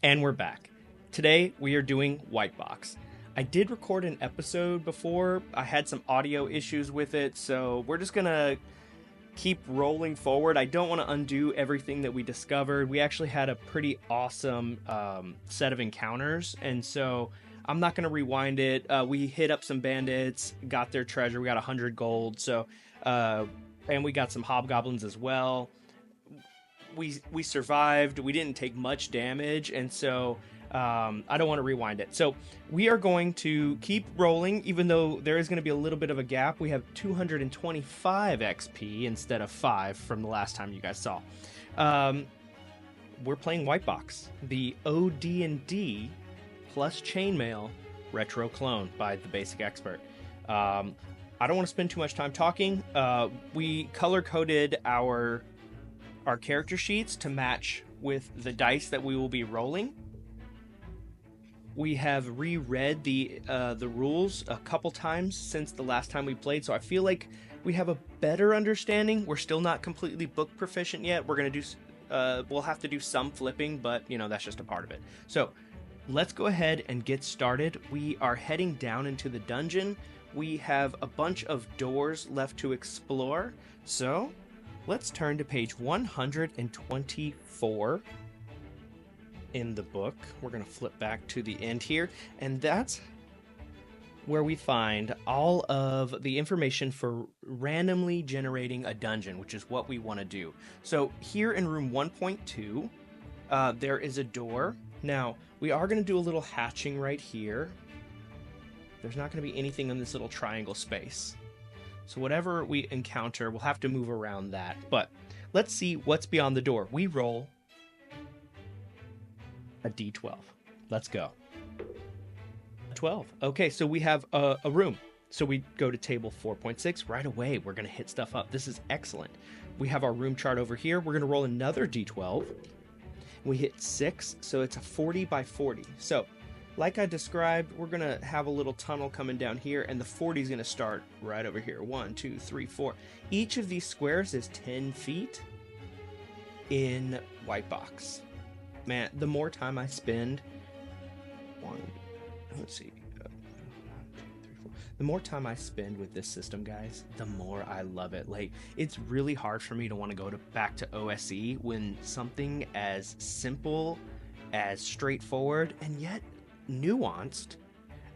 And we're back. Today we are doing Wight Box. I did record an episode before. I had some audio issues with it, so we're just gonna keep rolling forward. I don't want to undo everything that we discovered. We actually had a pretty awesome set of encounters, and so I'm not gonna rewind it. We hit up some bandits, got their treasure. We got 100 gold. And we got some hobgoblins as well. We survived. We didn't take much damage, and so I don't want to rewind it. So we are going to keep rolling, even though there is going to be a little bit of a gap. We have 225 XP instead of 5 from the last time you guys saw. We're playing Wight Box, the OD&D plus Chainmail retro clone by the Basic Expert. I don't want to spend too much time talking. We color coded our character sheets to match with the dice that we will be rolling. We have reread the rules a couple times since the last time we played, so I feel like we have a better understanding. We're still not completely book proficient yet. We're gonna do we'll have to do some flipping, but you know, that's just a part of it. So let's go ahead and get started. We are heading down into the dungeon. We have a bunch of doors left to explore, so let's turn to page 124 in the book. We're going to flip back to the end here, and that's where we find all of the information for randomly generating a dungeon, which is what we want to do. So here in room 1.2, there is a door. Now, we are going to do a little hatching right here. There's not going to be anything in this little triangle space. So whatever we encounter, we'll have to move around that. But let's see what's beyond the door. We roll a d12. Let's go. 12. Okay, so we have a room. So we go to table 4.6 right away. We're going to hit stuff up. This is excellent. We have our room chart over here. We're going to roll another d12. We hit 6, so it's a 40 by 40. So like I described, we're going to have a little tunnel coming down here, and the 40 is going to start right over here. 1, 2, 3, 4. Each of these squares is 10 feet in Wight Box. Man, the more time I spend... The more time I spend with this system, guys, the more I love it. Like, it's really hard for me to want to go back to OSE when something as simple, as straightforward, and yet nuanced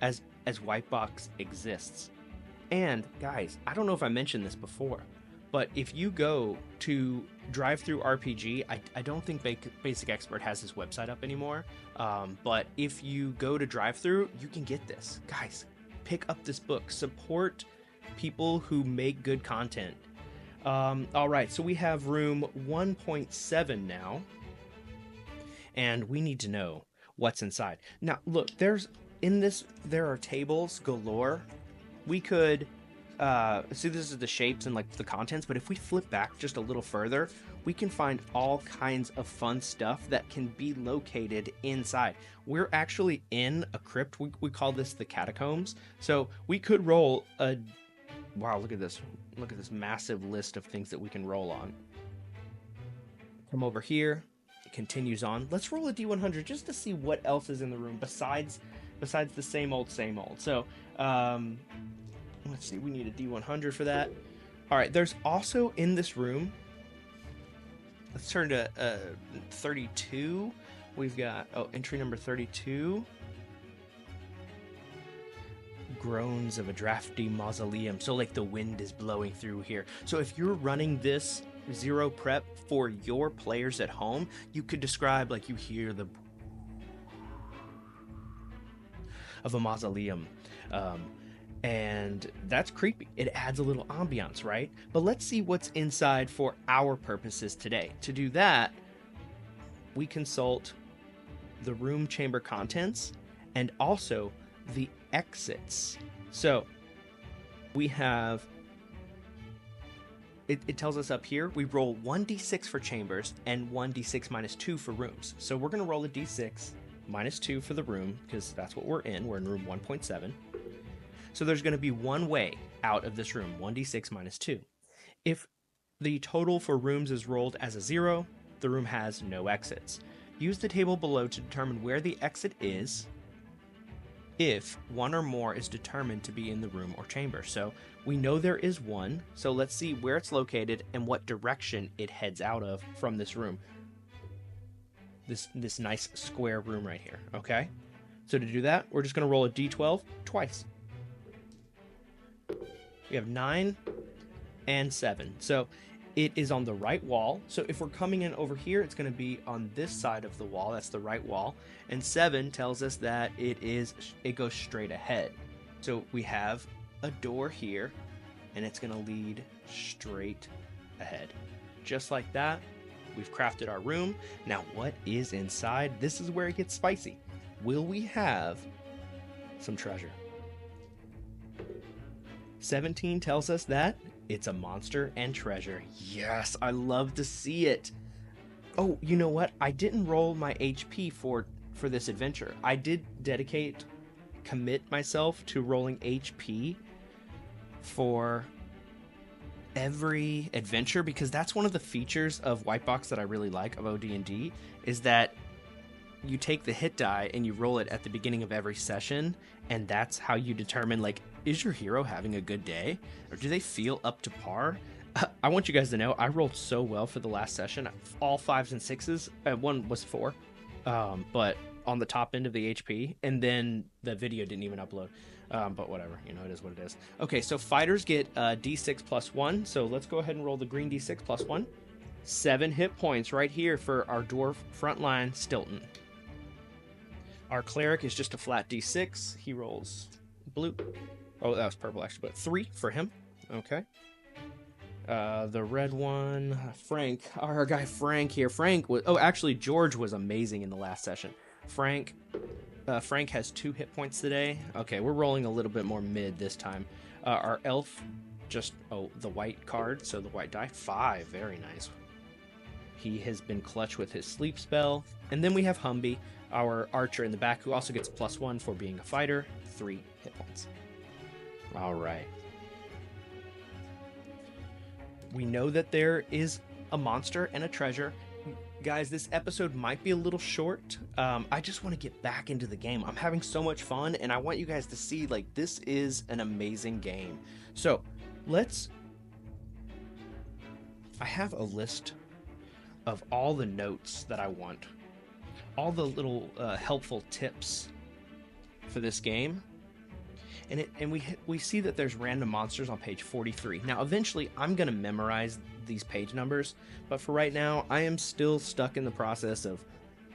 as Wight Box exists. And guys, I don't know if I mentioned this before, but if you go to Drive-Thru RPG, I don't think Basic Expert has his website up anymore, but if you go to Drive-Thru, you can get this. Guys, pick up this book. Support people who make good content. All right, so we have room 1.7 now, and we need to know what's inside. Now, look, there are tables galore. We could see, this is the shapes and like the contents, but if we flip back just a little further, we can find all kinds of fun stuff that can be located inside. We're actually in a crypt. We call this the catacombs. So we could roll a... Wow, look at this. Look at this massive list of things that we can roll on. Come over here. Continues on. Let's roll a d100 just to see what else is in the room besides the same old. So let's see, we need a d100 for that. All right, there's also in this room, let's turn to 32. We've got entry number 32, groans of a drafty mausoleum. So like the wind is blowing through here. So if you're running this zero prep for your players at home, you could describe like you hear the of a mausoleum, and that's creepy. It adds a little ambiance, right? But let's see what's inside for our purposes today. To do that, we consult the room chamber contents and also the exits. So we have it tells us up here, we roll 1d6 for chambers and 1d6 minus 2 for rooms. So we're going to roll a d6 minus 2 for the room, because that's what we're in. We're in room 1.7. So there's going to be one way out of this room, 1d6 minus 2. If the total for rooms is rolled as a 0, the room has no exits. Use the table below to determine where the exit is if one or more is determined to be in the room or chamber. So we know there is one, so let's see where it's located and what direction it heads out of from this room. This nice square room right here, okay? So to do that, we're just going to roll a d12 twice. We have 9 and 7. So it is on the right wall. So if we're coming in over here, it's going to be on this side of the wall. That's the right wall. And 7 tells us that it goes straight ahead. So we have a door here, and it's going to lead straight ahead. Just like that, we've crafted our room. Now, what is inside? This is where it gets spicy. Will we have some treasure? 17 tells us that it's a monster and treasure. Yes, I love to see it. Oh, you know what? I didn't roll my HP for this adventure. I did commit myself to rolling HP for every adventure, because that's one of the features of Wight Box that I really like of OD&D, is that you take the hit die and you roll it at the beginning of every session, and that's how you determine, like, is your hero having a good day, or do they feel up to par? I want you guys to know I rolled so well for the last session, all 5s and 6s. One was 4, but on the top end of the HP, and then the video didn't even upload. But whatever, you know, it is what it is. Okay, so fighters get D6 plus 1, so let's go ahead and roll the green D6 plus 1. 7 hit points right here for our dwarf frontline Stilton. Our cleric is just a flat D6. He rolls blue. Oh, that was purple actually, but 3 for him. Okay. The red one, Frank. Our guy Frank here. Frank was. Oh, actually, George was amazing in the last session. Frank has 2 hit points today. Okay, we're rolling a little bit more mid this time. Our elf, the white card, so the white die. 5, very nice. He has been clutch with his sleep spell. And then we have Humby, our archer in the back, who also gets +1 for being a fighter. 3 hit points. All right. We know that there is a monster and a treasure. Guys, this episode might be a little short. I just want to get back into the game. I'm having so much fun, and I want you guys to see, like, this is an amazing game. So, I have a list of all the notes that I want. All the little helpful tips for this game. And we see that there's random monsters on page 43. Now, eventually, I'm going to memorize these page numbers, but for right now, I am still stuck in the process of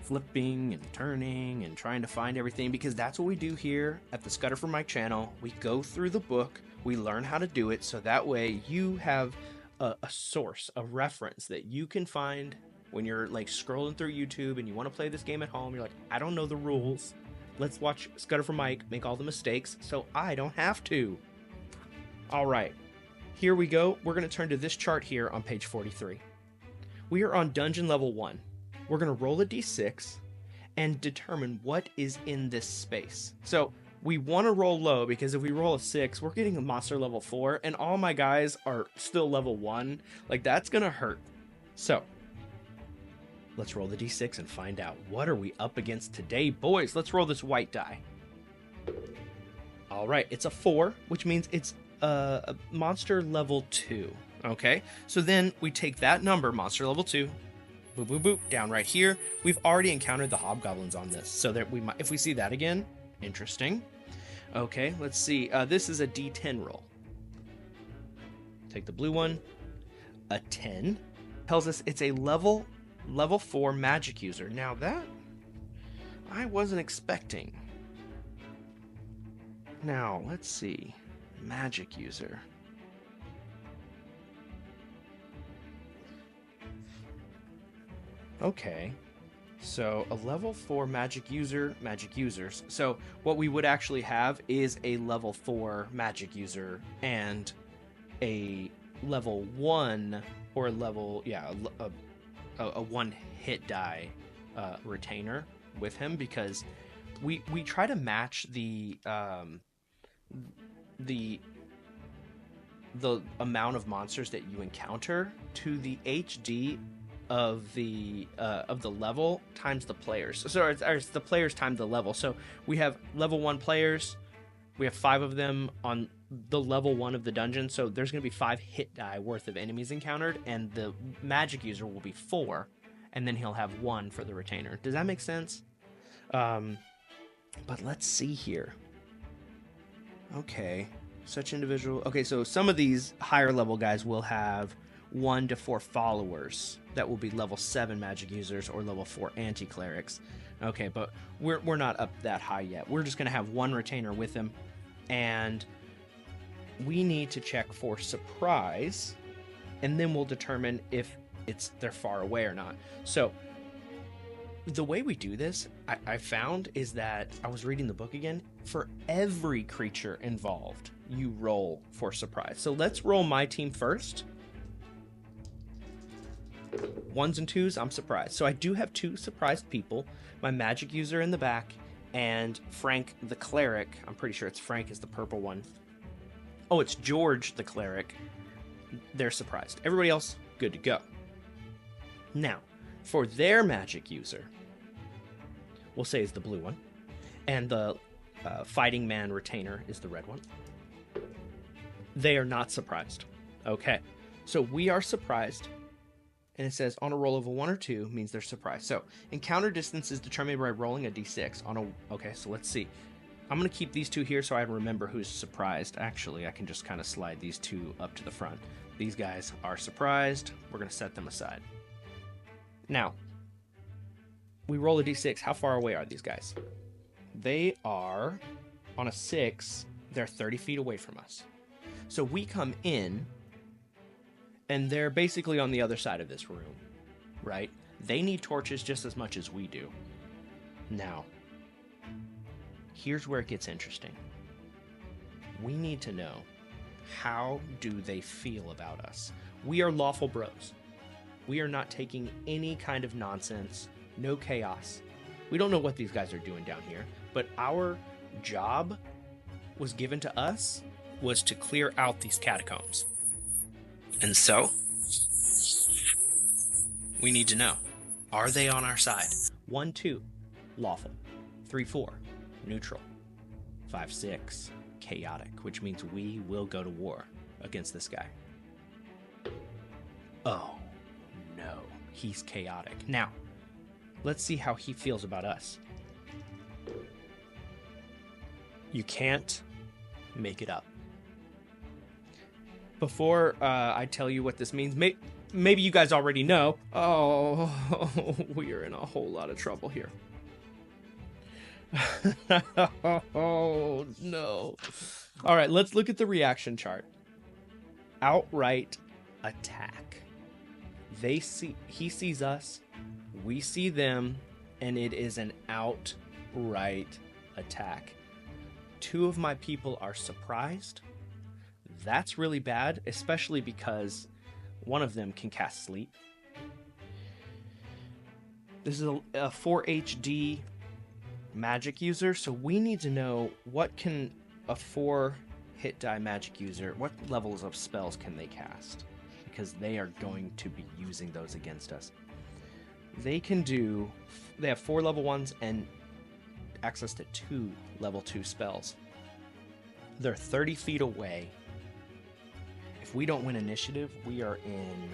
flipping and turning and trying to find everything, because that's what we do here at the Scudder for Mike channel. We go through the book, we learn how to do it, so that way you have a source, a reference that you can find when you're, like, scrolling through YouTube and you want to play this game at home. You're like, I don't know the rules. Let's watch Scudder for Mike make all the mistakes so I don't have to. All right, here we go. We're going to turn to this chart here on page 43. We are on dungeon level 1. We're going to roll a d6 and determine what is in this space. So we want to roll low, because if we roll a 6, we're getting a monster level 4, and all my guys are still level 1. Like, that's going to hurt. So let's roll the d6 and find out what are we up against today, boys. Let's roll this white die. All right, it's a 4, which means it's a monster level 2. Okay, so then we take that number, monster level 2, boop, boop, boop, down right here. We've already encountered the hobgoblins on this, so that we might, if we see that again, interesting. Okay, let's see. This is a d10 roll. Take the blue one. A 10 tells us it's a level 4 magic user. Now that I wasn't expecting. Now, let's see. Magic user. Okay. So, a level 4 magic users. So, what we would actually have is a level 4 magic user and a level 1 or a level, a 1 hit die retainer with him, because we try to match the amount of monsters that you encounter to the HD of the level times the players. So it's the players times the level. So we have level 1 players. We have 5 of them on the level 1 of the dungeon. So there's going to be 5 hit die worth of enemies encountered, and the magic user will be 4, and then he'll have 1 for the retainer. Does that make sense? But let's see here. Okay, such individual. Okay, so some of these higher level guys will have 1 to 4 followers that will be level 7 magic users or level 4 anti-clerics. Okay, but we're not up that high yet. We're just going to have 1 retainer with him, and we need to check for surprise, and then we'll determine if they're far away or not. So the way we do this, I found, is that I was reading the book again. For every creature involved, you roll for surprise. So let's roll my team first. 1s and 2s, I'm surprised. So I do have 2 surprised people. My magic user in the back, and Frank the cleric. I'm pretty sure it's Frank is the purple one. Oh, it's George the cleric. They're surprised. Everybody else, good to go. Now, for their magic user, we'll say is the blue one, and the fighting man retainer is the red one. They are not surprised. Okay, so we are surprised, and it says on a roll of a 1 or 2 means they're surprised. So encounter distance is determined by rolling a d6 on a. Okay, so let's see. I'm gonna keep these 2 here so I remember who's surprised. Actually, I can just kind of slide these 2 up to the front. These guys are surprised. We're gonna set them aside. Now, we roll a d6. How far away are these guys? They are, on a 6, they're 30 feet away from us. So we come in, and they're basically on the other side of this room, right? They need torches just as much as we do. Now, here's where it gets interesting. We need to know, how do they feel about us? We are lawful bros. We are not taking any kind of nonsense, no chaos. We don't know what these guys are doing down here, but our job was given to us was to clear out these catacombs. And so, we need to know, are they on our side? 1, 2, lawful. 3, 4, neutral. 5, 6, chaotic, which means we will go to war against this guy. Oh, no, he's chaotic. Now, let's see how he feels about us. You can't make it up. Before I tell you what this means, maybe you guys already know. Oh, we are in a whole lot of trouble here. Oh, no. All right, let's look at the reaction chart. Outright attack. He sees us, we see them, and it is an outright attack. 2 of my people are surprised. That's really bad, especially because one of them can cast sleep. This is a 4 HD magic user, so we need to know what can a 4 hit die magic user, what levels of spells can they cast? Because they are going to be using those against us. They have 4 level 1s and access to 2 level 2 spells. They're 30 feet away. If we don't win initiative, we are in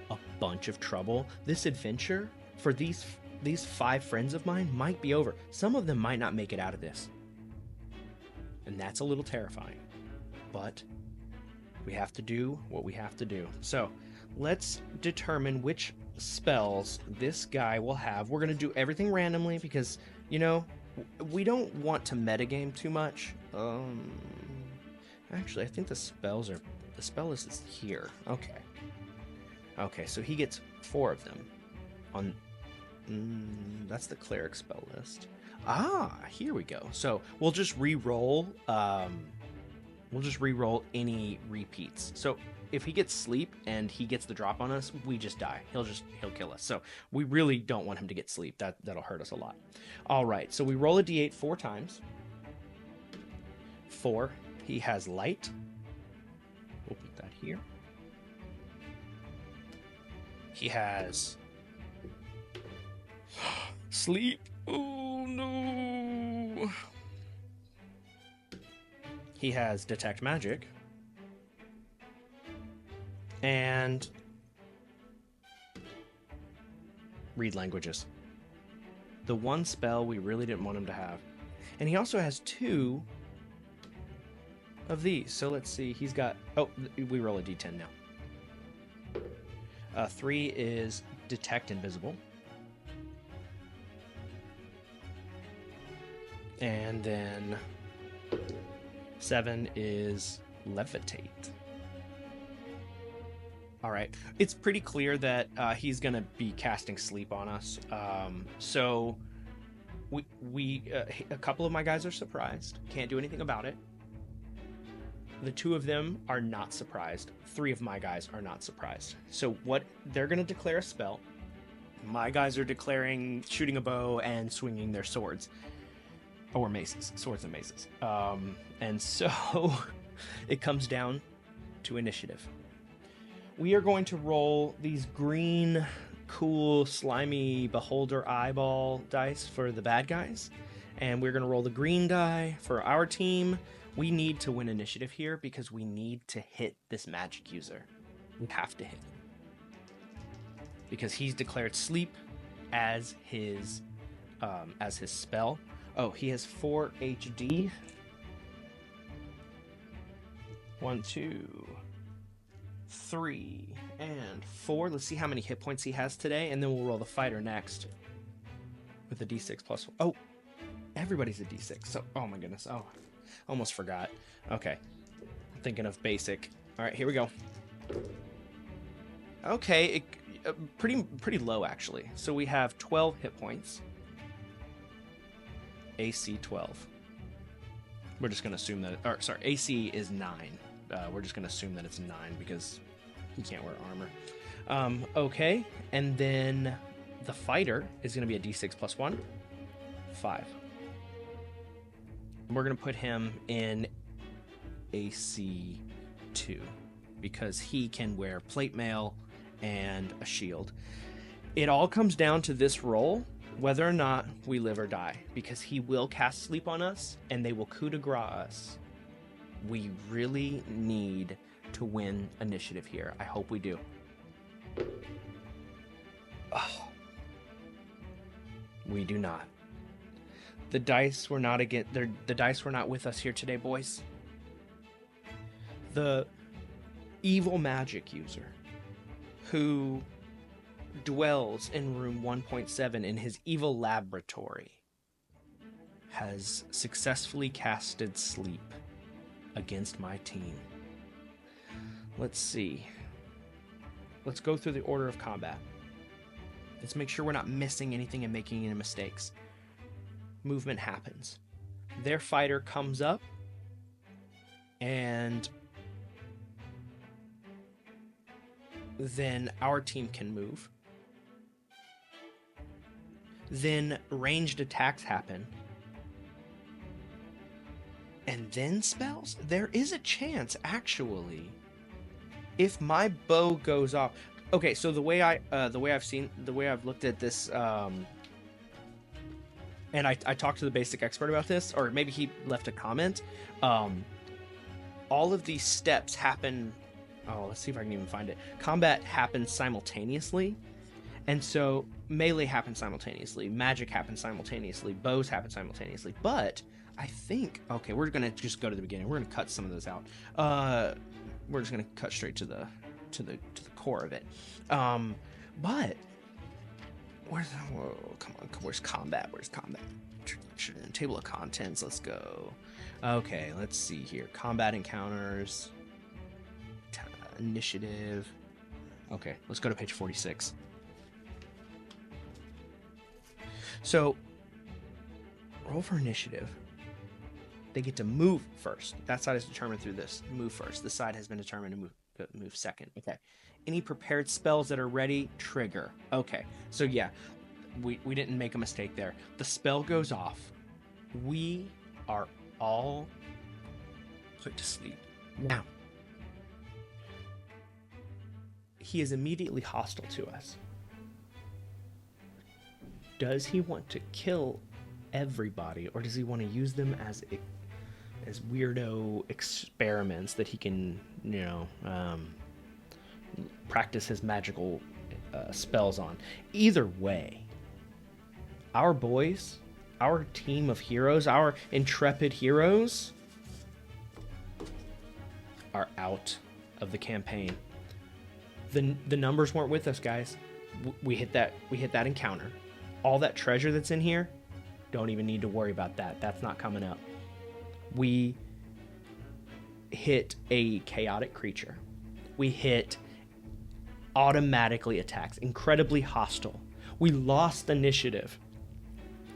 a bunch of trouble. This adventure for these 5 friends of mine might be over. Some of them might not make it out of this. And that's a little terrifying. But we have to do what we have to do. So let's determine which spells this guy will have. We're going to do everything randomly because, you know, we don't want to metagame too much. Actually, I think the spell list is here. Okay, so he gets 4 of them. That's the cleric spell list. Here we go. So we'll just re-roll. We'll just re-roll any repeats. So if he gets sleep and he gets the drop on us, we just die. He'll kill us. So we really don't want him to get sleep. That'll hurt us a lot. All right. So we roll a d8 4 times. 4. He has light. We'll put that here. He has Sleep. Oh, no. He has Detect Magic. And Read Languages. The one spell we really didn't want him to have. And he also has 2 of these. So let's see. He's got... Oh, we roll a d10 now. 3 is Detect Invisible. And then 7 is Levitate. All right. It's pretty clear that he's going to be casting sleep on us. So a couple of my guys are surprised. Can't do anything about it. The 2 of them are not surprised. 3 of my guys are not surprised. So they're going to declare a spell. My guys are declaring shooting a bow and swinging their swords. Or maces. Swords and maces. And so it comes down to initiative. We are going to roll these green, cool, slimy beholder eyeball dice for the bad guys. And we're going to roll the green die for our team. We need to win initiative here because we need to hit this magic user. We have to hit him. Because he's declared sleep as his spell. Oh, he has 4 HD. 1, 2, 3, and 4. Let's see how many hit points he has today, and then we'll roll the fighter next with a d6 plus 1. Oh, everybody's a d6. So, oh my goodness. Oh, almost forgot. Okay, I'm thinking of basic. All right, here we go. Okay, pretty low actually. So we have 12 hit points. AC 12. We're just gonna assume that. Or sorry, AC is 9. We're just gonna assume that it's 9 because he can't wear armor. Okay, and then the fighter is gonna be a d6 plus 1, 5. And we're gonna put him in AC 2 because he can wear plate mail and a shield. It all comes down to this roll, whether or not we live or die, because he will cast sleep on us and they will coup de grace us. We really need to win initiative here. I hope we do. Oh. We do not. The dice were not the dice were not with us here today, boys. The evil magic user who dwells in room 1.7 in his evil laboratory has successfully casted sleep against my team. Let's see. Let's go through the order of combat. Let's make sure we're not missing anything and making any mistakes. Movement happens. Their fighter comes up and then our team can move. Then ranged attacks happen. And then spells? There is a chance, actually, if my bow goes off. Okay, so the way I've looked at this, and I talked to the basic expert about this, or maybe he left a comment. All of these steps happen. Oh, let's see if I can even find it. Combat happens simultaneously. And so melee happens simultaneously, magic happens simultaneously, bows happen simultaneously. But I think, okay, we're gonna just go to the beginning. We're gonna cut some of those out. We're just gonna cut straight to the core of it. But where's combat? Where's combat? Table of contents. Let's go. Okay, let's see here. Combat encounters, initiative. Okay, let's go to page 46. So, roll for initiative. They get to move first. That side is determined through this. Move first. This side has been determined to move second. Okay. Any prepared spells that are ready, trigger. Okay. So yeah, we didn't make a mistake there. The spell goes off. We are all put to sleep. Now, he is immediately hostile to us. Does he want to kill everybody, or does he want to use them as weirdo experiments that he can, practice his magical spells on? Either way, our boys, our team of heroes, our intrepid heroes are out of the campaign. The numbers weren't with us, guys. We hit that encounter. All that treasure that's in here, don't even need to worry about that. That's not coming up. We hit a chaotic creature. We hit automatically attacks, incredibly hostile. We lost initiative.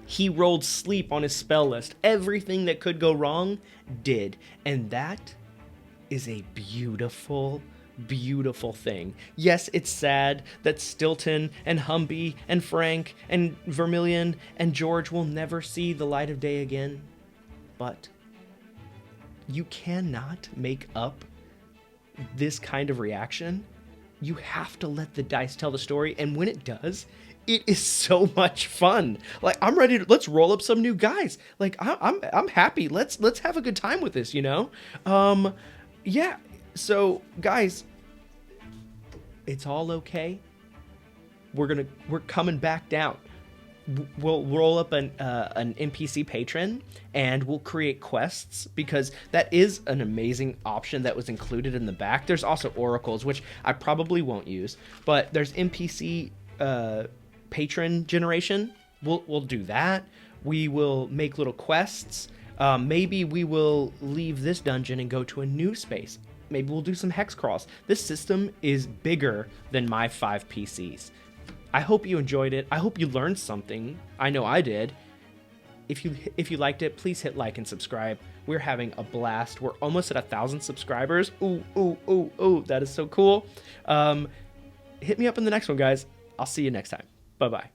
He rolled sleep on his spell list. Everything that could go wrong did. And that is a beautiful, beautiful thing. Yes, it's sad that Stilton and Humby and Frank and Vermillion and George will never see the light of day again. But you cannot make up this kind of reaction. You have to let the dice tell the story, and when it does, it is so much fun. Like, I'm ready to, let's roll up some new guys. Like, I'm happy. Let's have a good time with this, Yeah. So, guys, it's all okay. We're coming back down. We'll roll up an NPC patron, and we'll create quests, because that is an amazing option that was included in the back. There's also oracles, which I probably won't use, but there's NPC patron generation. We'll do that. We will make little quests. Maybe we will leave this dungeon and go to a new space. Maybe we'll do some hex crawls. This system is bigger than my 5 PCs. I hope you enjoyed it. I hope you learned something. I know I did. If you liked it, please hit like and subscribe. We're having a blast. We're almost at 1,000 subscribers. Ooh, that is so cool. Hit me up in the next one, guys. I'll see you next time. Bye-bye.